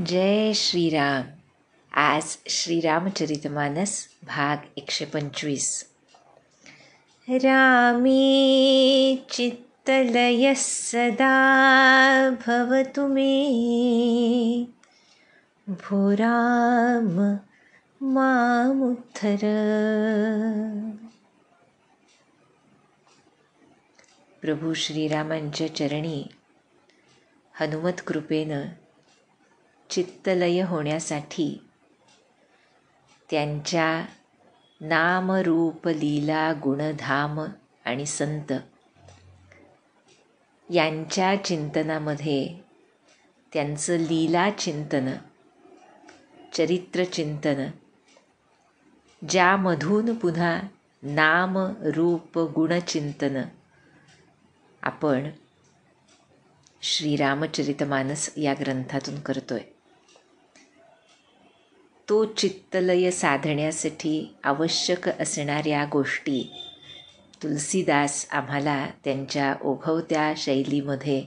जय श्रीराम. आज श्रीरामचरितमानस भाग 125. रामे चित्तलयः सदा भवतु मे, भो राम मामुद्धर. प्रभू श्रीरामांच्या चरणी हनुमत कृपेनं चित्तलय होण्यासाठी त्यांच्या नाम रूप लीला गुणधाम आणि संत यांच्या चिंतनामध्ये त्यांचं लीला चिंतन, चरित्र चिंतन, ज्यामधून पुन्हा नाम रूप गुणचिंतन आपण श्रीरामचरितमानस या ग्रंथातून करतोय. तो चित्तलय साधण्यासाठी आवश्यक असणाऱ्या गोष्टी तुलसीदास आम्हाला त्यांच्या ओघवत्या शैलीमध्ये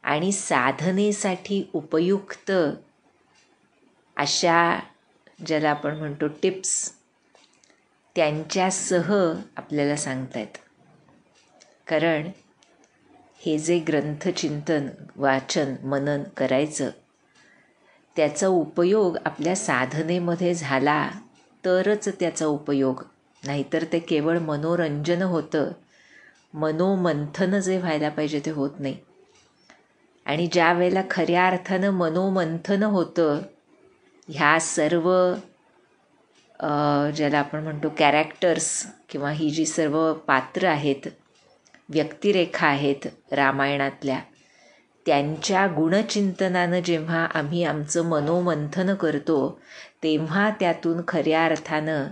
आणि साधनेसाठी उपयुक्त अशा ज्याला आपण म्हणतो टिप्स त्यांच्यासह आपल्याला सांगतायत. कारण हे जे ग्रंथचिंतन, वाचन, मनन करायचं त्याचा उपयोग आपल्या साधनेमध्ये झाला तरच त्याचा उपयोग, नाहीतर ते केवळ मनोरंजन होतं. मनोमंथन जे व्हायला पाहिजे ते होत नाही. आणि ज्या वेळेला खऱ्या अर्थानं मनोमंथन होतं, ह्या सर्व ज्याला आपण म्हणतो कॅरेक्टर्स किंवा ही जी सर्व पात्र आहेत, व्यक्तिरेखा आहेत रामायणातल्या, त्यांच्या गुणचिंतनानं जेव्हा आम्ही आमचं मनोमंथन करतो तेव्हा त्यातून खऱ्या अर्थानं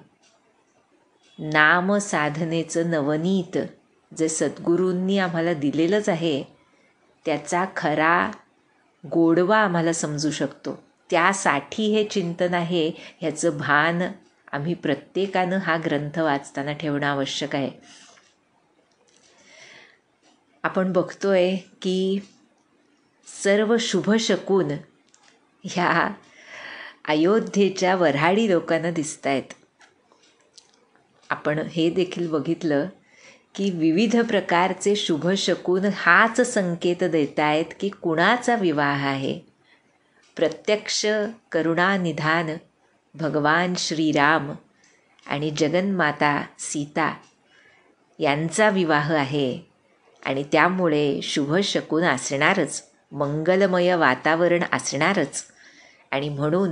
नामसाधनेचं नवनीत जे सद्गुरूंनी आम्हाला दिलेलंच आहे त्याचा खरा गोडवा आम्हाला समजू शकतो. त्यासाठी हे चिंतन आहे, ह्याचं भान आम्ही प्रत्येकानं हा ग्रंथ वाचताना ठेवणं आवश्यक आहे. आपण बघतोय की सर्व शुभ शकून ह्या अयोध्येच्या वऱ्हाडी लोकांना दिसत आहेत. आपण हे देखील बघितलं की विविध प्रकारचे शुभ शकून हाच संकेत देत आहेत की कुणाचा विवाह आहे. प्रत्यक्ष करुणानिधान भगवान श्रीराम आणि जगन्माता सीता यांचा विवाह आहे आणि त्यामुळे शुभ शकून असणारच, मंगलमय वातावरण असणारच. आणि म्हणून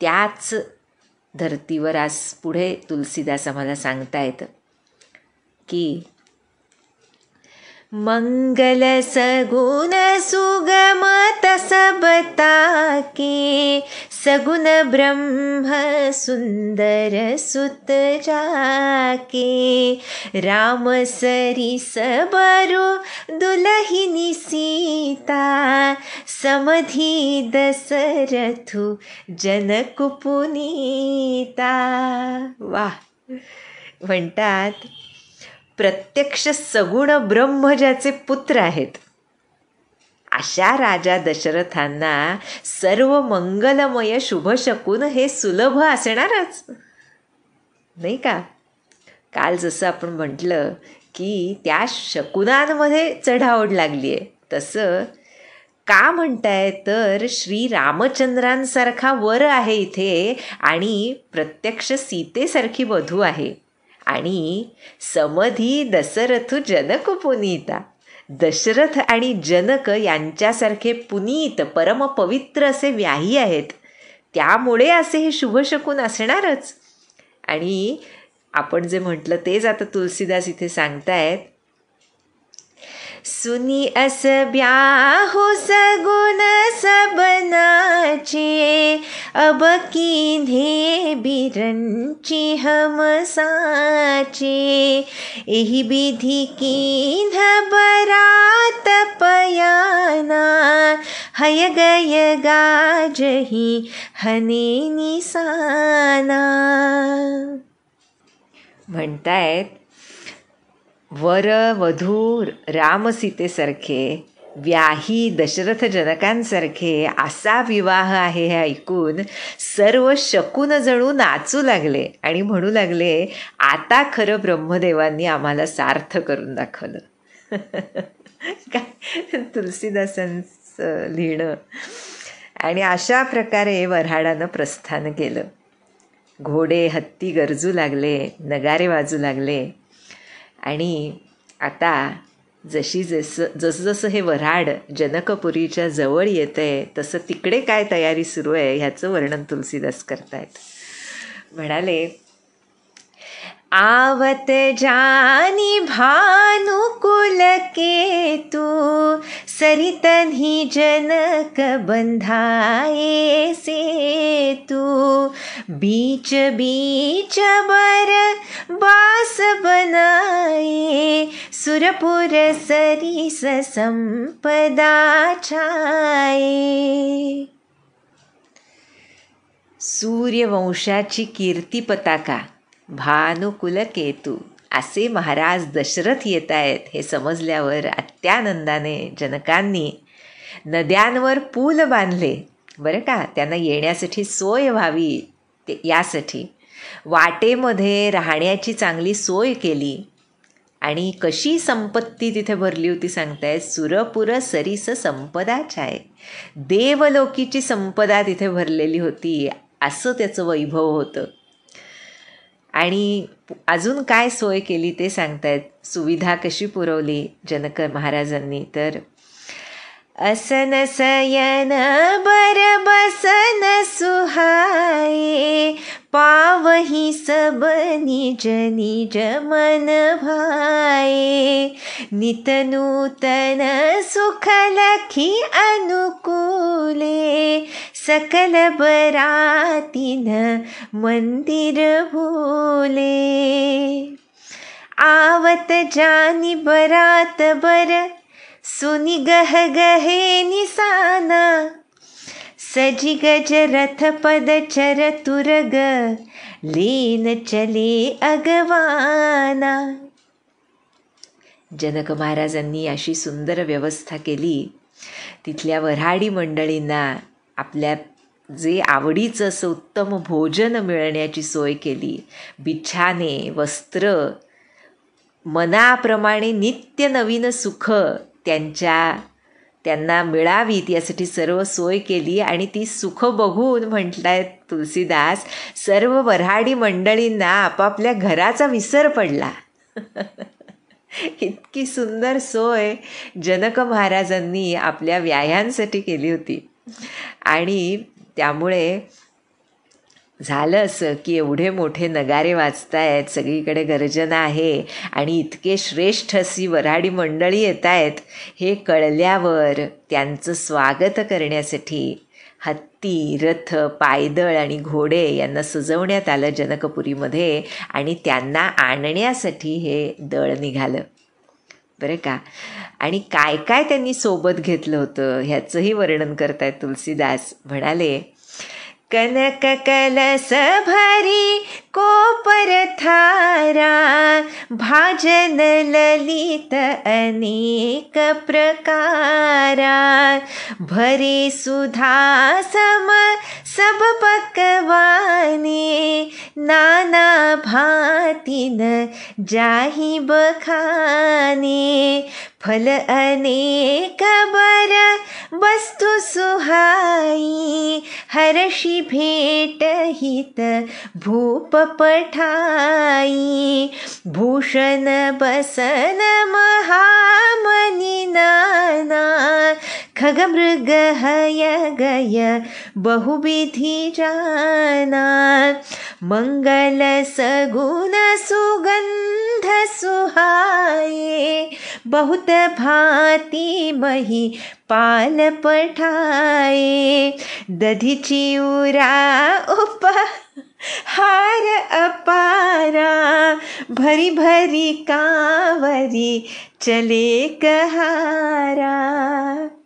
त्याच धर्तीवर आज पुढे तुलसीदास आम्हाला सांगतायत की मंगल सगुण सुगमत सब ताके, सगुण ब्रह्म सुंदर सुत जाके, राम सरिस बरु दुलहिनी सीता, समधी दशरथु जनक पुनीता. वाह! म्हणतात प्रत्यक्ष सगुण ब्रह्म ज्याचे पुत्र आहेत अशा राजा दशरथांना सर्व मंगलमय शुभ शकून हे सुलभ असणारच, नाही का? काल जसं आपण म्हटलं की त्या शकुनांमध्ये चढाओढ लागली आहे, तसं का म्हणताय तर श्री रामचंद्रांसारखा वर आहे इथे आणि प्रत्यक्ष सीतेसारखी वधू आहे. आणि समधी दशरथ जनक पुनीता, दशरथ आणि जनक यांच्यासारखे पुनीत परमपवित्र असे व्याही आहेत, त्यामुळे असे हे शुभशकून असणारच. आणि आपण जे म्हटलं तेच आता तुलसीदास इथे सांगतायत. सुनी अस ब्याहु सगुन सबनाचे, अब कीन्हे बिरंची हम साचे, एही विधि कीन्ह बरात पयाना, हय गय गाजही हने निसाना. म्हणतायत वर वधू रामसीतेसारखे व्याही दशरथ जनकांसारखे असा विवाह आहे हे ऐकून सर्व शकुन जणू नाचू लागले आणि म्हणू लागले, आता खरं ब्रह्मदेवांनी आम्हाला सार्थ करून दाखवलं. काय तुलसीदासांचं लिहिणं. आणि अशा प्रकारे वऱ्हाडानं प्रस्थान केलं. घोडे हत्ती गरजू लागले, नगारे वाजू लागले. आणि आता जसं हे वऱ्हाड जनकपुरीच्या जवळ येतंय तसं तिकडे काय तयारी सुरू आहे ह्याचं वर्णन तुलसीदास करतायत. म्हणाले, आवत जानी भानुकुल केतू सरितन्ही जनक बंधाये सेतू बीच बीच बर बास बनाए सुरपुर सरिस संपदा छाये. सूर्यवंशाची कीर्ती पताका भानुकुल केतू असे महाराज दशरथ येत आहेत हे समजल्यावर अत्यानंदाने जनकांनी नद्यांवर पूल बांधले. बरं का, त्यांना येण्यासाठी सोय व्हावी यासाठी वाटेमध्ये राहण्याची चांगली सोय केली. आणि कशी संपत्ती तिथे भरली होती सांगतायत, सुरपुर सरिस संपदा छाये, देवलोकीची संपदा तिथे भरलेली होती असं त्याचं वैभव होतं. आणि अजून काय सोय केली ते सांगतायत, सुविधा कशी पुरवली जनक महाराजांनी. तर असन सयन बर बसन सुहाये पावही सब निज निज मन भाये नित नूतन सुख लखी अनुकूले सकल बरातीन मंदिर भूले. आवत जानी बरात बर सुनी गह गहे निसाना सजी गज रथ पद चर तुरग लेन चले अगवाना. जनक महाराजांनी अशी सुंदर व्यवस्था केली. तिथल्या वऱ्हाडी मंडळींना आपल्या जे आवडीचं असं उत्तम भोजन मिळण्याची सोय केली. बिछाने, वस्त्र, मनाप्रमाणे नित्य नवीन सुख त्यांना मिळावीत यासाठी सर्व सोय केली. आणि ती सुख बघून म्हटलाय तुलसीदास, सर्व वऱ्हाडी मंडळींना आपापल्या घराचा विसर पडला. इतकी सुंदर सोय जनक महाराजांनी आपल्या व्याह्यांसाठी केली होती. आणि त्यामुळे झालं असं की एवढे मोठे नगारे वाजतायत, सगळीकडे गर्जना आहे आणि इतके श्रेष्ठ अशी वऱ्हाडी मंडळी येत आहेत हे कळल्यावर त्यांचं स्वागत करण्यासाठी हत्ती, रथ, पायदळ आणि घोडे यांना सजवण्यात आलं जनकपुरीमध्ये. आणि त्यांना आणण्यासाठी हे दळ निघालं. बरं का. आणि काय काय त्यांनी सोबत घेतलं होतं ह्याचंही वर्णन करतायत तुलसीदास. म्हणाले, कनक कलस भरी कोपर थारा भाजन ललित अनेक प्रकारा भरे सुधा सम सब पकवाने नाना भातीन जाही बखाने फल अनेक बर वस्तु सुहाई हर्षी भेट हित भूप पठाई भूषण बसन महामनी नाना खगमृग हय गय बहुविधि जाना मंगल सगुण सुगंध सुहाए बहुत भांति मही पाल पठाए दधि चिउरा उपहार अपारा भरी भरी कांवरी चले कहारा.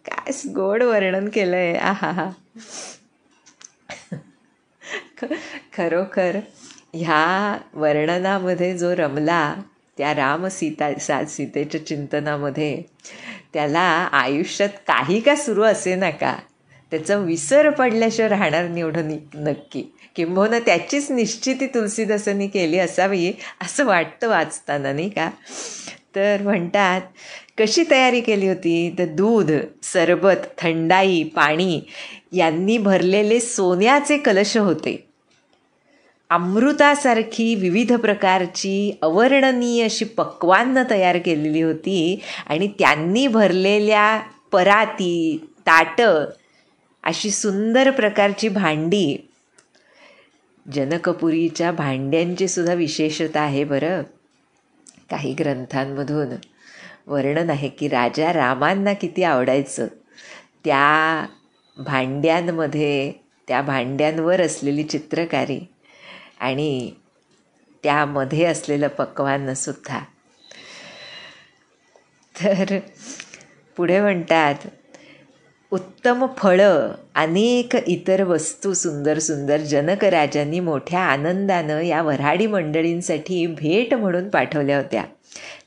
काय गोड वर्णन केलंय. आहा. खरोखर ह्या वर्णनामध्ये जो रमला त्या सीतेच्या चिंतनामध्ये त्याला आयुष्यात काही का सुरू असे ना का, त्याचा विसर पडल्याशिवाय राहणार नाही एवढं नक्की. किंबहुना त्याचीच निश्चिती तुलसीदासांनी केली असावी असं वाटतं वाचताना, नाही का. तर म्हणतात कशी तयारी केली होती, तर दूध, सरबत, थंडाई, पाणी यांनी भरलेले सोन्याचे कलश होते. अमृतासारखी विविध प्रकारची अवर्णनीय अशी पक्वान्न तयार केलेली होती आणि त्यांनी भरलेल्या पराती, ताटं, अशी सुंदर प्रकारची भांडी. जनकपुरीच्या भांड्यांची सुद्धा विशेषता आहे बरं. काही ग्रंथांमधून वर्णन आहे की राजा रामांना किती आवडायचं त्या भांड्यांमध्ये, त्या भांड्यांवर असलेली चित्रकारी आणि त्यामध्ये असलेलं पक्वान्नसुद्धा. तर पुढे म्हणतात उत्तम फळं, अनेक इतर वस्तू सुंदर सुंदर जनक राजांनी मोठ्या आनंदानं या वऱ्हाडी मंडळींसाठी भेट म्हणून पाठवल्या होत्या.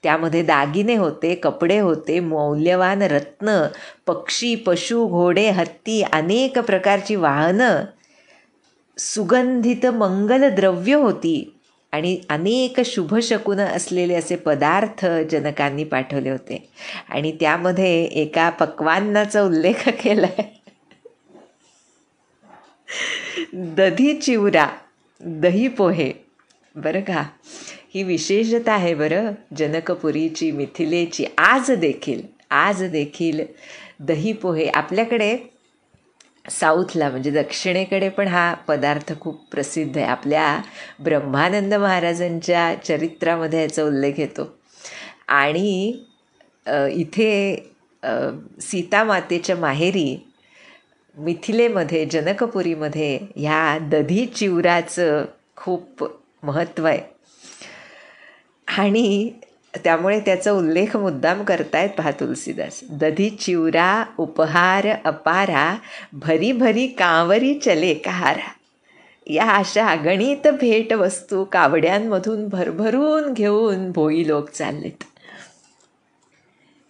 त्यामध्ये दागिने होते, कपडे होते, मौल्यवान रत्न, पक्षी, पशु, घोडे, हत्ती, अनेक प्रकारची वाहनं, सुगंधित मंगल द्रव्य होती आणि अनेक शुभशकुन असलेले असे पदार्थ जनकांनी पाठवले होते. आणि त्यामध्ये एका पक्वान्नाचा उल्लेख केला आहे, दधी चिवरा, दही पोहे. बरं का, ही विशेषता आहे बरं जनकपुरीची, मिथिलेची. आज देखील दही पोहे आपल्याकडे साऊथला म्हणजे दक्षिणेकडे पण हा पदार्थ खूप प्रसिद्ध आहे. आपल्या ब्रह्मानंद महाराजांच्या चरित्रामध्ये याचा उल्लेख येतो. आणि इथे सीतामातेच्या माहेरी मिथिलेमध्ये, जनकपुरीमध्ये ह्या दधी चिवराचं खूप महत्त्व आहे आणि त्यामुळे त्याचा उल्लेख मुद्दाम करतायत पहा तुलसीदास. दधी चिवरा उपहार अपारा, भरी भरी कांवरी चले कहारा. या अशा अगणित भेटवस्तू कावड्यांमधून भरभरून घेऊन भोई लोक चाललेत.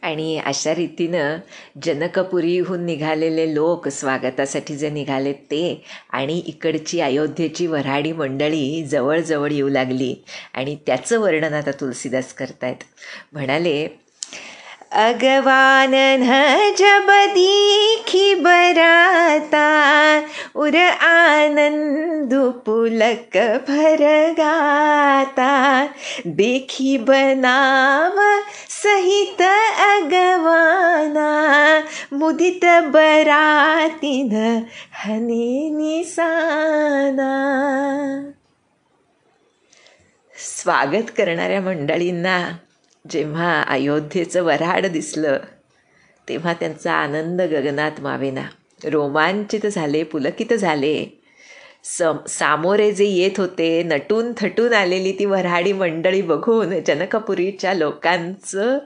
आणि अशा रीतीनं जनकपुरीहून निघालेले लोक स्वागतासाठी जे निघालेत ते आणि इकडची अयोध्येची वऱ्हाडी मंडळी जवळजवळ येऊ लागली आणि त्याचं वर्णन आता तुलसीदास करतायत. म्हणाले अगवानन जब दीखी बराता, उर आनंदु पुलक भर गाता, देखी बनाव सहित अगवाना, मुदित बरातीन हने निसाना. स्वागत करणाऱ्या मंडळींना जेव्हा अयोध्येचं वऱ्हाड दिसलं तेव्हा त्यांचा आनंद गगनात मावेना. रोमांचित झाले, पुलकित झाले. सामोरे जे येत होते नटून थटून आलेली ती वऱ्हाडी मंडळी बघून जनकपुरीच्या लोकांचं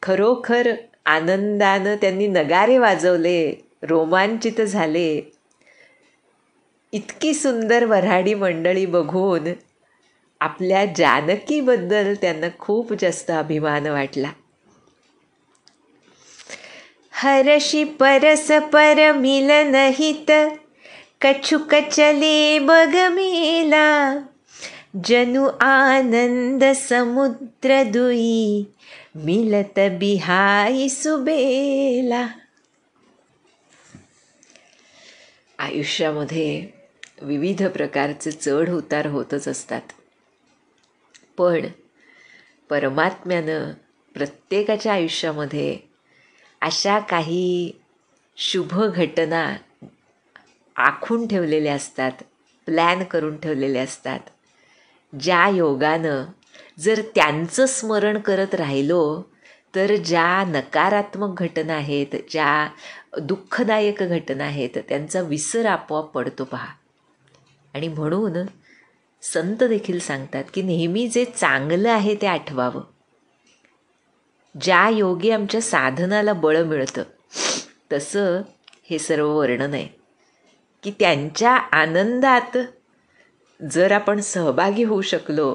खरोखर आनंदानं त्यांनी नगारे वाजवले, रोमांचित झाले. इतकी सुंदर वऱ्हाडी मंडळी बघून आपल्या जानकीबद्दल त्यांना खूप जास्त अभिमान वाटला. हर्षी परस्पर मिलन हित, कछुक चले बग मेला, जनु आनंद समुद्र दुई, मिलत बिहाई सुबेला. आयुष्यामध्ये विविध प्रकारचे चढ उतार होतच असतात, पण परमात्म्यानं प्रत्येकाच्या आयुष्यामध्ये अशा काही शुभ घटना आखून ठेवलेल्या असतात, प्लॅन करून ठेवलेल्या असतात, ज्या योगानं जर त्यांचं स्मरण करत राहिलो तर ज्या नकारात्मक घटना आहेत, ज्या दुःखदायक घटना आहेत, त्यांचा विसर आपोआप पडतो पहा. आणि म्हणून संत देखील सांगतात की नेहमी जे चांगलं आहे ते आठवावं. ज्या योगी आमच्या साधनाला बळ मिळतं तसं हे सर्व वर्णन आहे की त्यांच्या आनंदात जर आपण सहभागी होऊ शकलो,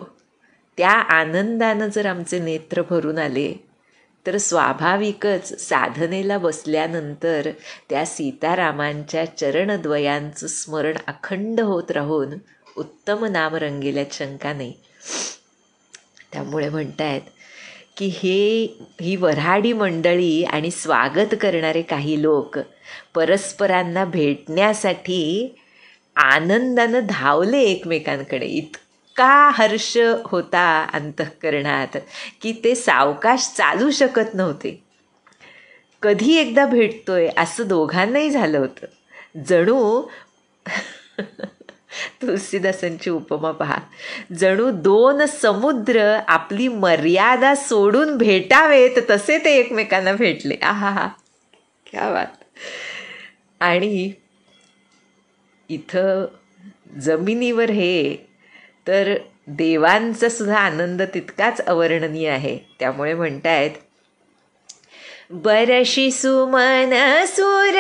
त्या आनंदानं जर आमचे नेत्र भरून आले तर स्वाभाविकच साधनेला बसल्यानंतर त्या सीतारामांच्या चरणद्वयांचं स्मरण अखंड होत राहून उत्तम नाम रंगेल्यात शंका नाही. त्यामुळे म्हणतायत की ही वऱ्हाडी मंडळी आणि स्वागत करणारे काही लोक परस्परांना भेटण्यासाठी आनंदानं धावले एकमेकांकडे. इतका हर्ष होता अंतःकरणात की ते सावकाश चालू शकत नव्हते. कधी एकदा भेटतोय असं दोघांनाही झालं होतं. जणू तुलसीदासांची उपमा पहा, जणू दोन समुद्र आपली मर्यादा सोडून भेटावेत तसे ते एकमेकांना भेटले. आहा, क्या बात. आणि इथं जमिनीवर हे तर देवांचा सुद्धा आनंद तितकाच अवर्णनीय आहे. त्यामुळे म्हणतायत, बरशी सुमन सुर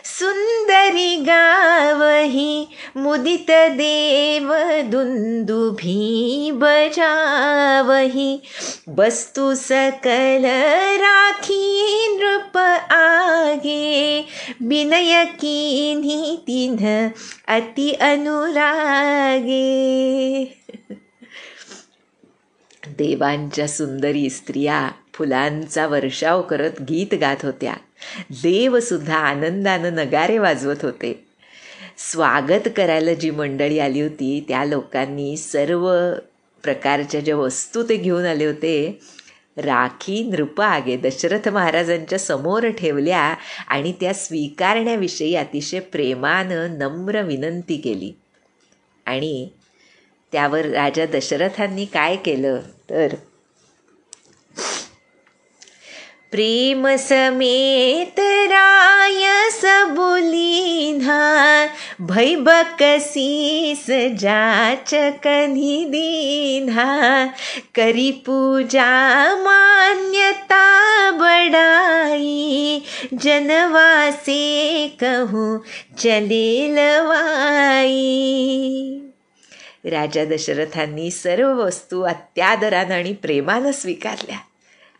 सुंदरी गावही, मुदित देव दुंदुभी बजावही, वस्तु सकल राखी नृप आगे, विनय कीन्ही तिन्ह अति अनुरागे. देवांच्या सुंदरी स्त्रिया फुलांचा वर्षाव करत गीत गात होत्या. देवसुद्धा आनंदानं नगारे वाजवत होते. स्वागत करायला जी मंडळी आली होती त्या लोकांनी सर्व प्रकारच्या ज्या वस्तू ते घेऊन आले होते, राखी नृप आगे, दशरथ महाराजांच्या समोर ठेवल्या आणि त्या स्वीकारण्याविषयी अतिशय प्रेमानं नम्र विनंती केली. आणि त्यावर राजा दशरथांनी काय केलं तर, प्रेम समेत राय सबुलीन्हा, भैबकसीस जाचक निदीन्हा, करी पूजा मान्यता बड़ाई, जनवासे कहूँ चलेल वाई. राजा दशरथांनी सर्व वस्तू अत्यादरानं आणि प्रेमानं स्वीकारल्या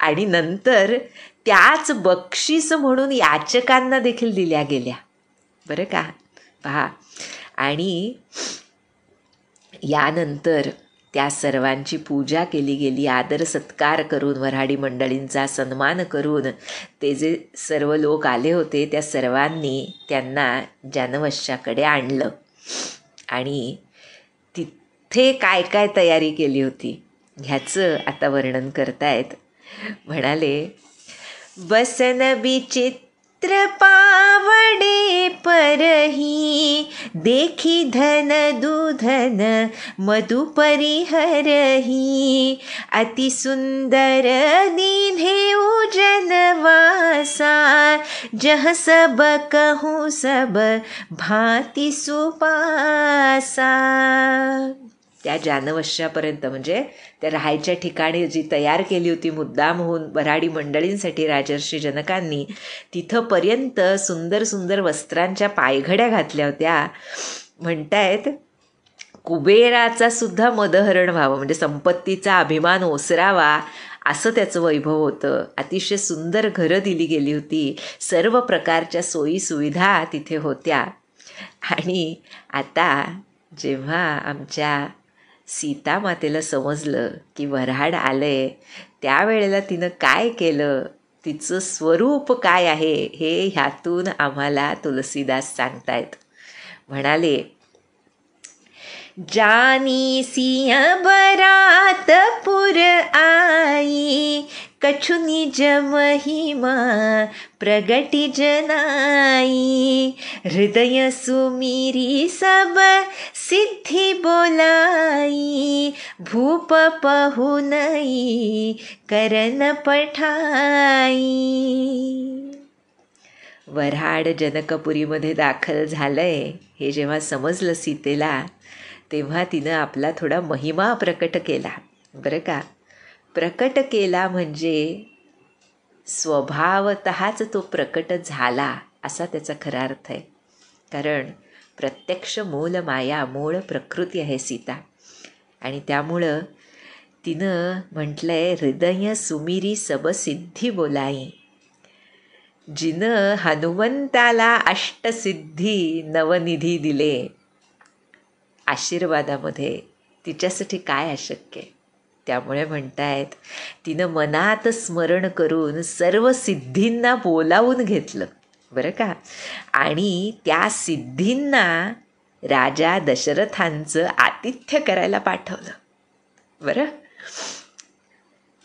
आणि नंतर त्याच बक्षीस म्हणून याचकांना देखील दिल्या गेल्या. बरं का, पहा. आणि यानंतर त्या सर्वांची पूजा केली गेली. आदर सत्कार करून, वऱ्हाडी मंडळींचा सन्मान करून ते जे सर्व लोक आले होते त्या सर्वांनी त्यांना जानवश्याकडे आणलं. आणि तिथे काय काय तयारी केली होती ह्याचं आता वर्णन करतायत. म्हणाले, बसन विचित्र पावडे परही, देखी धन दूधन मधु परिहरही, अति सुंदर दीन्हे उजनवासा, जह सब कहूँ सब भांति सुपासा. त्या जानवश्यापर्यंत म्हणजे त्या राहायच्या ठिकाणी जी तयार केली होती मुद्दामहून वऱ्हाडी मंडळींसाठी राजर्षी जनकांनी, तिथंपर्यंत सुंदर सुंदर वस्त्रांच्या पायघड्या घातल्या होत्या. म्हणतायत, कुबेराचा सुद्धा मदहरण व्हावं म्हणजे संपत्तीचा अभिमान ओसरावा असं त्याचं वैभव होतं. अतिशय सुंदर घरं दिली गेली होती. सर्व प्रकारच्या सोयी सुविधा तिथे होत्या. आणि आता जेव्हा आमच्या सीतामातेला समजलं की वऱ्हाड आलंय, त्यावेळेला तिनं काय केलं, तिचं स्वरूप काय आहे हे ह्यातून आम्हाला तुलसीदास सांगतायत. म्हणाले, जानी सिंह बरात पुर आई, कछु निज महिमा प्रगटी जनाई, हृदय सुमीरी सब सिद्धि बोलाई, भूप पहुनई करन पठाई. वऱ्हाड जनकपुरीमध्ये दाखल झालंय हे जेव्हा समजलं सीतेला, तेव्हा तिनं आपला थोडा महिमा प्रकट केला. बरं का, प्रकट केला म्हणजे स्वभावतःच तो प्रकट झाला असा त्याचा खरा अर्थ आहे. कारण प्रत्यक्ष मूल माया, मूळ प्रकृती आहे सीता. आणि त्यामुळं तिनं म्हटलंय, हृदय सुमिरी सब सिद्धी बोलाई. जिनं हनुमंताला अष्टसिद्धी नवनिधी दिले, आशीर्वादामध्ये तिच्यासाठी काय अशक्य आहे. त्यामुळे म्हणतायत, तिनं मनात स्मरण करून सर्व सिद्धींना बोलावून घेतलं बरं का. आणि त्या सिद्धींना राजा दशरथांचं आतिथ्य करायला पाठवलं बरं.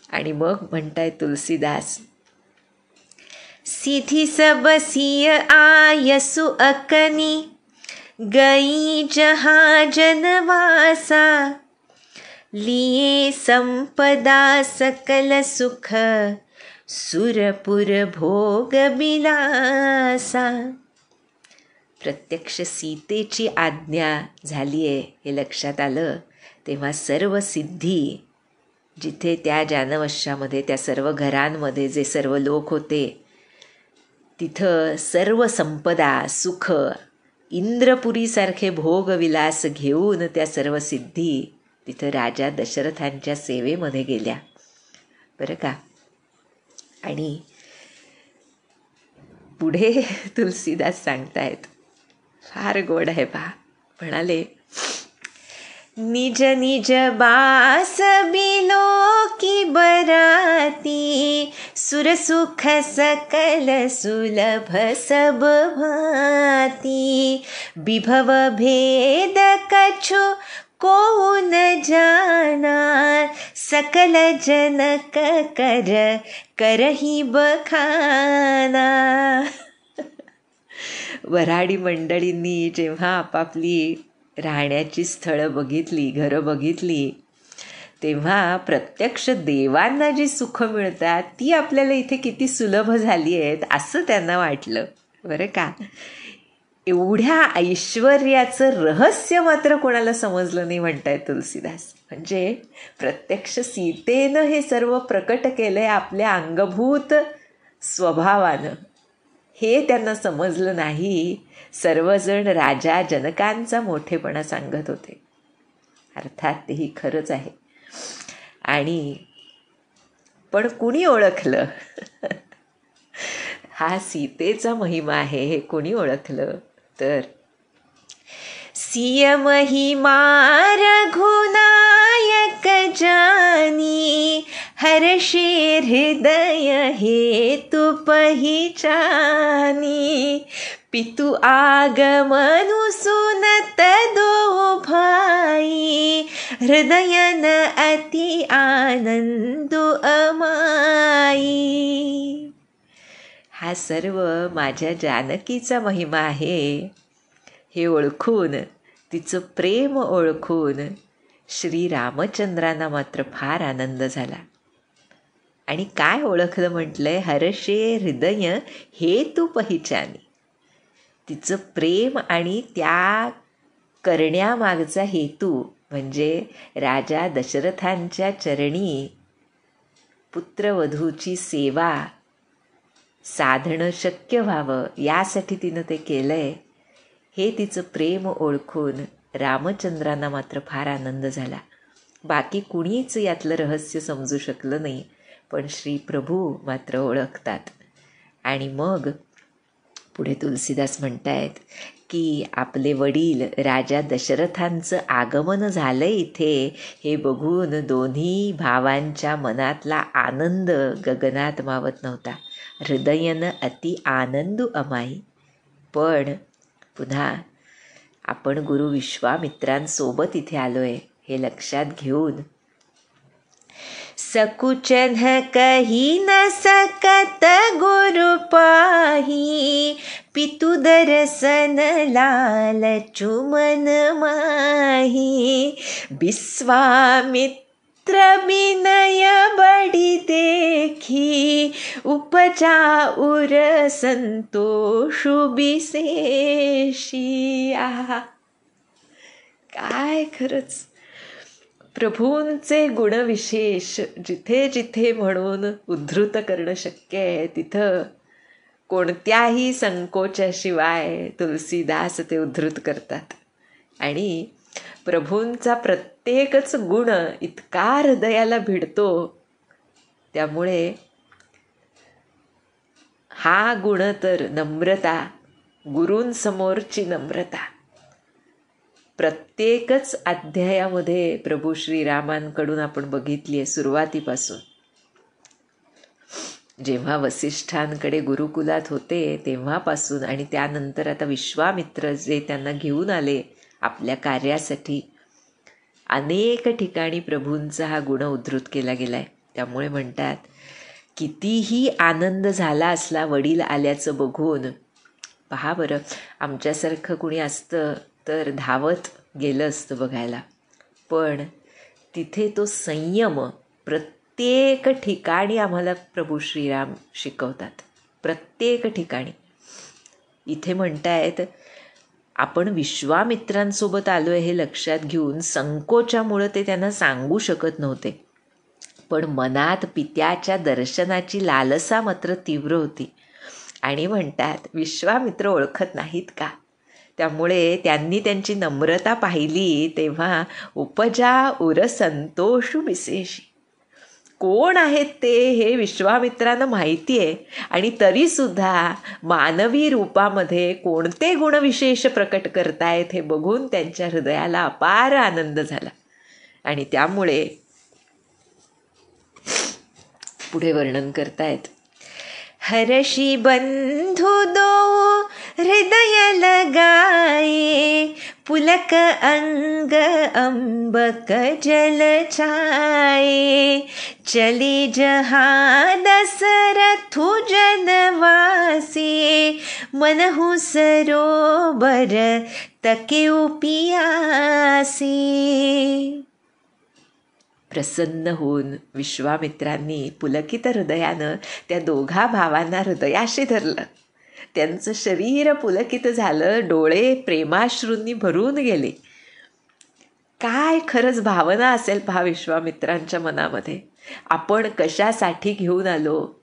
आणि मग म्हणताय तुलसीदास, सिद्धि सब सिय आयसु अकनी, गई जहाँ जनवासा, लिए संपदा सकल सुख, सुरपुर भोग बिलासा. प्रत्यक्ष सीतेची आज्ञा झाली आहे हे लक्षात आलं तेव्हा सर्व सिद्धी, जिथे त्या जानवश्यामध्ये त्या सर्व घरांमध्ये जे सर्व लोक होते तिथं सर्व संपदा सुख, इंद्रपुरीसारखे भोगविलास घेऊन त्या सर्व सिद्धी तिथं राजा दशरथांच्या सेवेमध्ये गेल्या बरं का. आणि पुढे तुलसीदास सांगतायत, फार गोड आहे पहा. म्हणाले, निज निज बास बिलो की बराती, सुरसुख सकल सुलभ सब भाती, विभव भेद कछु को न जाना, सकल जनक कर करही बखाना. वऱ्हाडी मंडळींनी जेव्हा आपापली राहण्याची स्थळं बघितली, घरं बघितली, तेव्हा प्रत्यक्ष देवांना जी सुख मिळतात ती आपल्याला इथे किती सुलभ झाली आहेत असं त्यांना वाटलं बरं का. एवढ्या ऐश्वर्याचं रहस्य मात्र कोणाला समजलं नाही म्हणताय तुलसीदास. म्हणजे प्रत्यक्ष सीतेनं हे सर्व प्रकट केलंय आपल्या अंगभूत स्वभावानं, हे त्यांना समजलं नाही. सर्वजण राजा जनकांचा मोठेपणा सांगत होते. अर्थात तेही खरंच आहे. आणि पण कुणी ओळखलं हा सीतेचा महिमा आहे हे कुणी ओळखलं तर, सिय महिमा रघुनायक जानी, हर्षे हृदय हेतु पहिचानी, पितु आगमनु सुनत दो भाई, हृदयन अति आनंदु अमाई. हा सर्व माझ्या जानकीचा महिमा आहे हे ओळखून, तिचं प्रेम ओळखून श्रीरामचंद्रांना मात्र फार आनंद झाला. आणि काय ओळखलं म्हटलंय, हर्षे हृदय हेतु पहिचानी. तिचं प्रेम आणि त्या करण्यामागचा हेतू म्हणजे राजा दशरथांच्या चरणी पुत्रवधूची सेवा साधणं शक्य व्हावं यासाठी तिनं ते केलंय, हे तिचं प्रेम ओळखून रामचंद्रांना मात्र फार आनंद झाला. बाकी कुणीच यातलं रहस्य समजू शकलं नाही, पण श्री प्रभू मात्र ओळखतात. आणि मग पुढे तुलसीदास म्हणतायत की आपले वडील राजा दशरथांचं आगमन झालं इथे हे बघून दोन्ही भावांच्या मनातला आनंद गगनात मावत नव्हता. हृदयन अति आनंदू अमाई. पण पुन्हा आपण गुरु विश्वामित्रांसोबत इथे आलोय हे लक्षात घेऊन, सकुचन कही न सकत गुरु पाही, पितु दर्शन लाल चुमन माही, विश्वामित्र विनय बड़ी देखी, उपजा उर संतोषु विशेषी. आहा, काय खरंच प्रभूंचे गुणविशेष जिथे जिथे म्हणून उद्धृत करणं शक्य आहे तिथं कोणत्याही संकोचाशिवाय तुलसीदास ते उद्धृत करतात. आणि प्रभूंचा प्रत्येकच गुण इतका हृदयाला भिडतो. त्यामुळे हा गुण तर नम्रता, गुरूंसमोरची नम्रता प्रत्येकच अध्यायामध्ये प्रभू श्रीरामांकडून आपण बघितली आहे. सुरुवातीपासून जेव्हा वसिष्ठांकडे गुरुकुलात होते तेव्हापासून आणि त्यानंतर आता विश्वामित्र जे त्यांना घेऊन आले आपल्या कार्यासाठी, अनेक ठिकाणी प्रभूंचा हा गुण उद्धृत केला गेलाय. त्यामुळे म्हणतात कितीही आनंद झाला असला वडील आल्याचं बघून. पहा बरं, आमच्यासारखं कुणी असतं तर धावत गेलं असतं बघायला, पण तिथे तो संयम प्रत्येक ठिकाणी आम्हाला प्रभू श्रीराम शिकवतात. प्रत्येक ठिकाणी. इथे म्हणतायत आपण विश्वामित्रांसोबत आलोय हे लक्षात घेऊन संकोचामुळे ते त्यांना सांगू शकत नव्हते, पण मनात पित्याच्या दर्शनाची लालसा मात्र तीव्र होती. आणि म्हणतात विश्वामित्र ओळखत नाहीत का, त्यामुळे त्यांनी त्यांची नम्रता पाहिली तेव्हा उपजा उर संतोषू विशेषी. कोण आहेत ते हे विश्वामित्रांना माहिती आहे, आणि तरीसुद्धा मानवी रूपामध्ये कोणते गुणविशेष प्रकट करतायत हे बघून त्यांच्या हृदयाला अपार आनंद झाला. आणि त्यामुळे पुढे वर्णन करतायत. हर्षी बंधु दो हृदय लगाए, पुलक अंग अंबक जल छाए, चले जहाँ दशरथु जनवासे, मनहु सरोवर तकेउ पियासे. प्रसन्न होऊन विश्वामित्रांनी पुलकित हृदयानं त्या दोघा भावांना हृदयाशी धरलं. त्यांचं शरीर पुलकित झालं, डोळे प्रेमाश्रूंनी भरून गेले. काय खरंच भावना असेल पहा विश्वामित्रांच्या मनामध्ये. आपण कशासाठी घेऊन आलो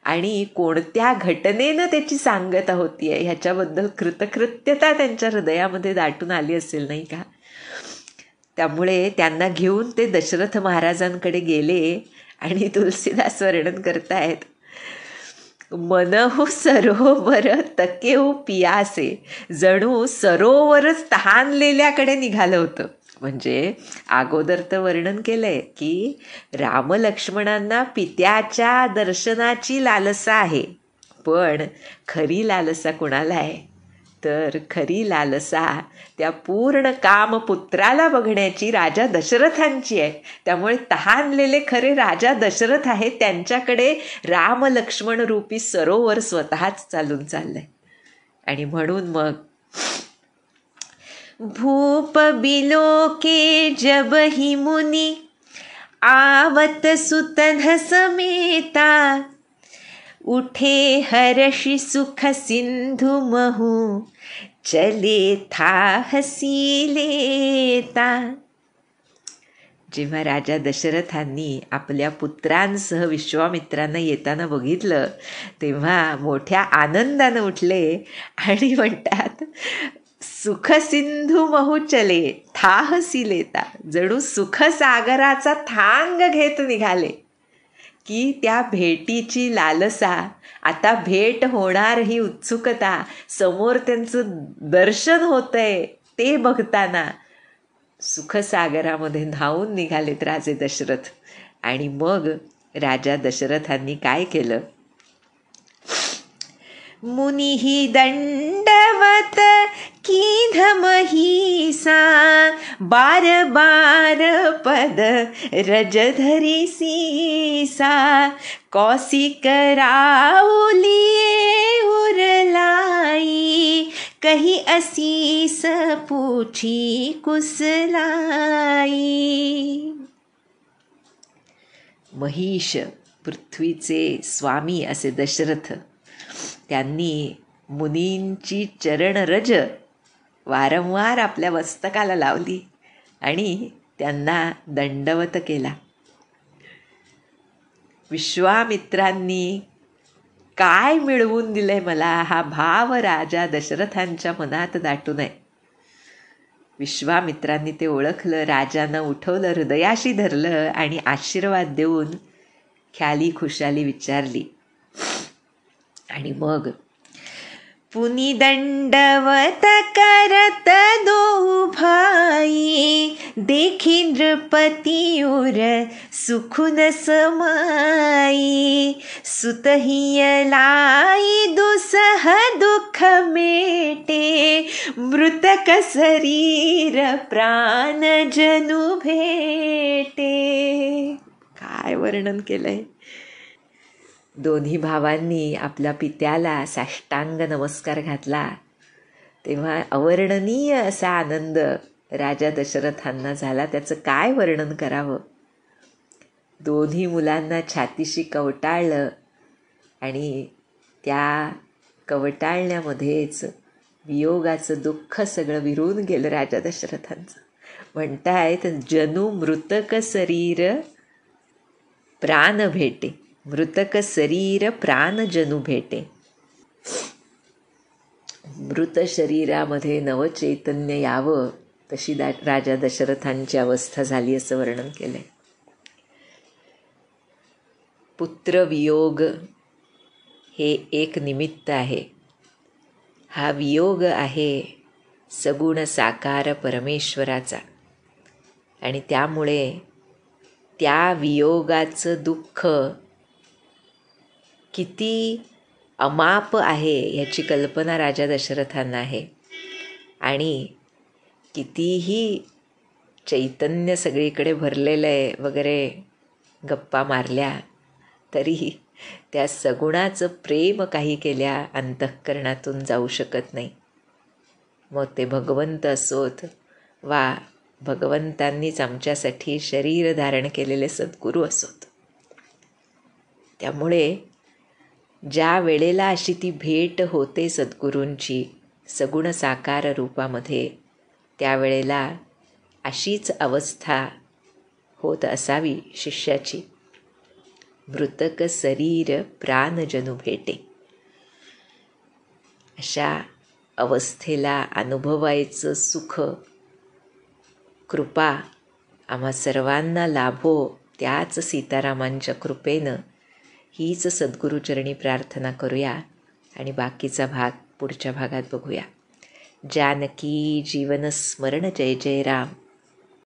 आणि कोणत्या घटनेनं त्याची सांगता होतीये ह्याच्याबद्दल कृतकृत्यता त्यांच्या हृदयामध्ये दाटून आली असेल, नाही का. त्यामुळे त्यांना घेऊन ते दशरथ महाराजांकडे गेले आणि तुलसीदास वर्णन करतायत. मनहु सरोवर तकेउ पियासे, जणू सरोवरच तहानलेल्याकडे निघालं होतं. म्हणजे अगोदर तर वर्णन केलंय की रामलक्ष्मणांना पित्याच्या दर्शनाची लालसा आहे, पण खरी लालसा कुणाला आहे तर खरी लालसा त्या पूर्ण कामपुत्राला बघण्याची राजा दशरथांची आहे. त्यामुळे तहानलेले खरे राजा दशरथ आहेत, त्यांच्याकडे रामलक्ष्मण रूपी सरोवर स्वतःच चालून चाललंय. आणि म्हणून मग भूप बिलोके जब ही मुनी, आवत सुतन समेता, उठे हर्षि सुख सिंधु महु, चले था हसी लेता. जेव्हा राजा दशरथांनी आपल्या पुत्रांसह विश्वामित्रांना येताना बघितलं तेव्हा मोठ्या आनंदानं उठले आणि म्हणतात सुख सिंधू महू चले था हसी लेता. जणू सुखसागराचा थांग घेत निघाले की त्या भेटीची लालसा, आता भेट होणार ही उत्सुकता, समोर त्यांचं दर्शन होतंय ते बघताना सुखसागरामध्ये न्हावून निघालेत राजे दशरथ. आणि मग राजा दशरथांनी काय केलं. मुनिही दंडवत कीधमहिसा, बार बार पद रजधरी सीसा, कौशिक राउलिए उरलाई, कही असीस पूछी कुसलाई. महिष पृथ्वीचे स्वामी असे दशरथ, त्यांनी मुनींची चरणरज वारंवार आपल्या मस्तकाला लावली आणि त्यांना दंडवत केला. विश्वामित्रांनी काय मिळवून दिलंय मला, हा भाव राजा दशरथांच्या मनात दाटू नये. विश्वामित्रांनी ते ओळखलं, राजानं उठवलं, हृदयाशी धरलं आणि आशीर्वाद देऊन ख्याली खुशाली विचारली. आणि मग पुनी दंडवत करत दो भाई, देखी नृपती उर सुखुन समाई, सुतहियलाई दुसह दुःख मेटे, मृतक शरीर प्राण जनु भेटे. काय वर्णन केलंय. दोन्ही भावांनी आपल्या पित्याला साष्टांग नमस्कार घातला तेव्हा अवर्णनीय असा आनंद राजा दशरथांना झाला. त्याचं काय वर्णन करावं. दोन्ही मुलांना छातीशी कवटाळलं आणि त्या कवटाळण्यामध्येच वियोगाचं दुःख सगळं विरून गेलं राजा दशरथांचं. म्हणतायत जनु मृतक शरीर प्राण भेटे, मृतक शरीर प्राण जनु भेटे. मृत शरीरामध्ये नवचैतन्य यावं तशी राजा दशरथांची अवस्था झाली असं वर्णन केलंय. पुत्रवियोग हे एक निमित्त आहे. हा वियोग आहे सगुण साकार परमेश्वराचा आणि त्यामुळे त्या वियोगाचं दुःख किती अमाप आहे याची कल्पना राजा दशरथांना आहे. आणि कितीही चैतन्य सगळीकडे भरलेलं आहे वगैरे गप्पा मारल्या तरी त्या सगुणाचं प्रेम काही केल्या अंतःकरणातून जाऊ शकत नाही. मग ते भगवंत असोत वा भगवंतांनीच आमच्यासाठी शरीर धारण केलेले सद्गुरू असोत. त्यामुळे ज्या वेळेला अशी ती भेट होते सद्गुरूंची सगुण साकार रूपामध्ये, त्यावेळेला अशीच अवस्था होत असावी शिष्याची. मृतक शरीर प्राण जनु भेटे. अशा अवस्थेला अनुभवायचं सुख कृपा आम्हा सर्वांना लाभो, त्याच सीतारामांच्या कृपेनं. हीच सद्गुरुचरणी प्रार्थना करूया आणि बाकीचा भाग पुढच्या भागात बघूया. जानकी जीवन स्मरण जय जय राम.